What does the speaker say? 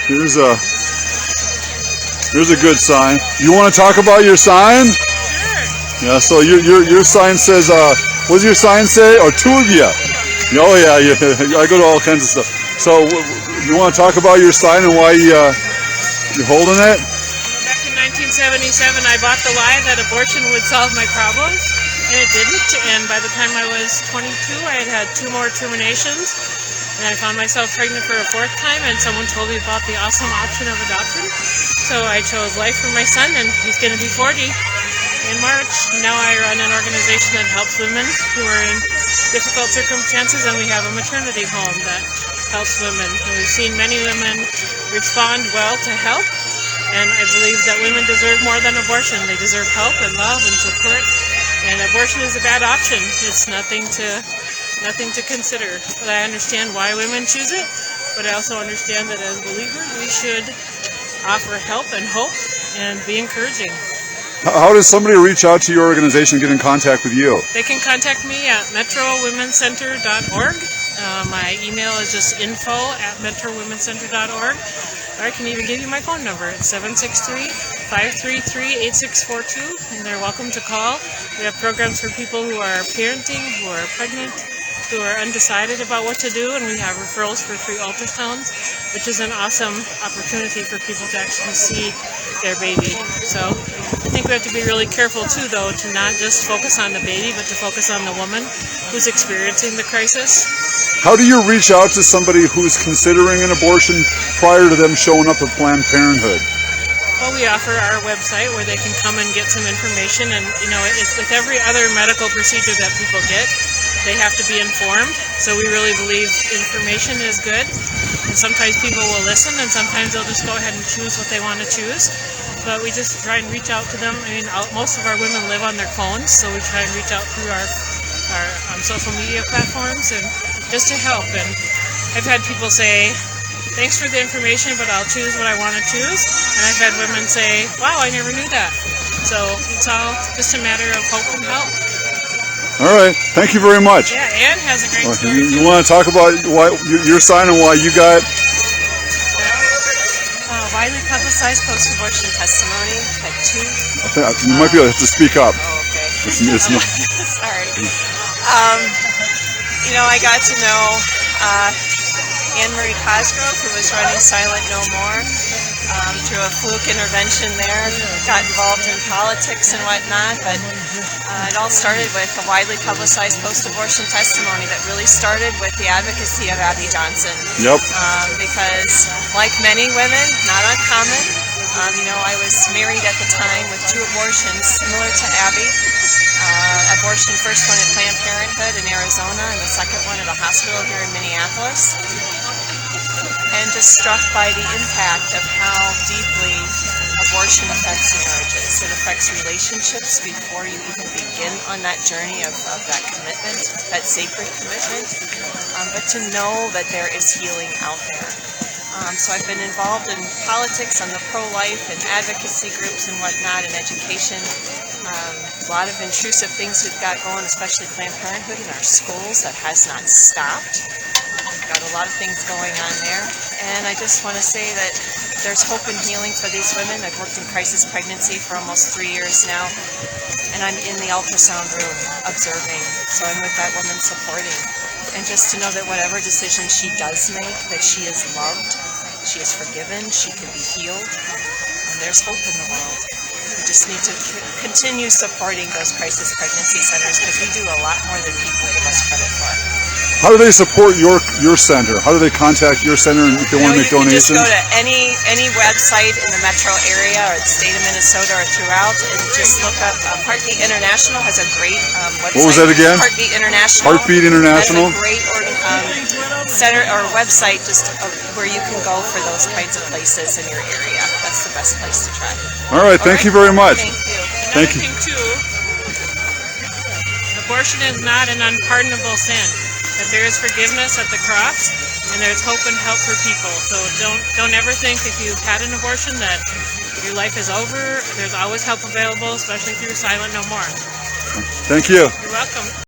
Here's a good sign. You want to talk about your sign? Sure. Yeah. So your sign says, what does your sign say? Or two of you? Oh yeah. I go to all kinds of stuff. So you want to talk about your sign and why you're holding it? Back in 1977, I bought the lie that abortion would solve my problems, and it didn't. And by the time I was 22, I had had 2 more terminations, and I found myself pregnant for a 4th time, and someone told me about the awesome option of adoption. So I chose life for my son, and he's going to be 40 in March. Now I run an organization that helps women who are in difficult circumstances, and we have a maternity home that helps women. And we've seen many women respond well to help, and I believe that women deserve more than abortion. They deserve help and love and support, and abortion is a bad option. It's nothing to consider. But I understand why women choose it, but I also understand that as believers we should offer help and hope and be encouraging. How does somebody reach out to your organization and get in contact with you? They can contact me at metrowomencenter.org. My email is just info@metrowomencenter.org. Or I can even give you my phone number. It's 763-533-8642, and they're welcome to call. We have programs for people who are parenting, who are pregnant, who are undecided about what to do, and we have referrals for free ultrasounds, which is an awesome opportunity for people to actually see their baby. So I think we have to be really careful too, though, to not just focus on the baby, but to focus on the woman who's experiencing the crisis. How do you reach out to somebody who's considering an abortion prior to them showing up at Planned Parenthood? Well, we offer our website where they can come and get some information, and it's with every other medical procedure that people get, they have to be informed. So we really believe information is good, and sometimes people will listen, and sometimes they'll just go ahead and choose what they want to choose. But we just try and reach out to them. I mean, most of our women live on their phones, so we try and reach out through our social media platforms and just to help. And I've had people say, thanks for the information, but I'll choose what I want to choose. And I've had women say, wow, I never knew that. So it's all just a matter of hope and help. All right. Thank you very much. Yeah, Ann has a great story. You want to talk about your sign and why you got... Widely publicized post-abortion testimony. Had 2. You might be able to speak up. Oh, okay. It's not... Sorry. I got to know Anne Marie Cosgrove, who was running Silent No More, through a fluke intervention there. Got involved in politics and whatnot, but it all started with a widely publicized post-abortion testimony that really started with the advocacy of Abby Johnson. Yep. Because, like many women, not uncommon, I was married at the time with 2 abortions similar to Abby. Abortion, first one at Planned Parenthood in Arizona, and the second one at a hospital here in Minneapolis. And just struck by the impact of how deeply abortion affects marriages. It affects relationships before you even begin on that journey of that commitment, that sacred commitment. But to know that there is healing out there. So I've been involved in politics on the pro-life and advocacy groups and whatnot, and education. A lot of intrusive things we've got going, especially Planned Parenthood in our schools, that has not stopped. We've got a lot of things going on there. And I just want to say that there's hope and healing for these women. I've worked in crisis pregnancy for almost 3 years now, and I'm in the ultrasound room observing. So I'm with that woman supporting. And just to know that whatever decision she does make, that she is loved, she is forgiven, she can be healed, and there's hope in the world. We just need to continue supporting those crisis pregnancy centers, because we do a lot more than people give us credit for. How do they support your center? How do they contact your center if they want to make donations? You can just go to any website in the metro area or the state of Minnesota or throughout, and just look up Heartbeat International has a great website. What was that again? Heartbeat International. Heartbeat International. Has a great center or website just where you can go for those kinds of places in your area. That's the best place to try. All right. Thank you very much. Thank you. Thank you. Another thing too, abortion is not an unpardonable sin. That there is forgiveness at the cross, and there's hope and help for people. So don't ever think if you've had an abortion that your life is over. There's always help available, especially through Silent No More. Thank you. You're welcome.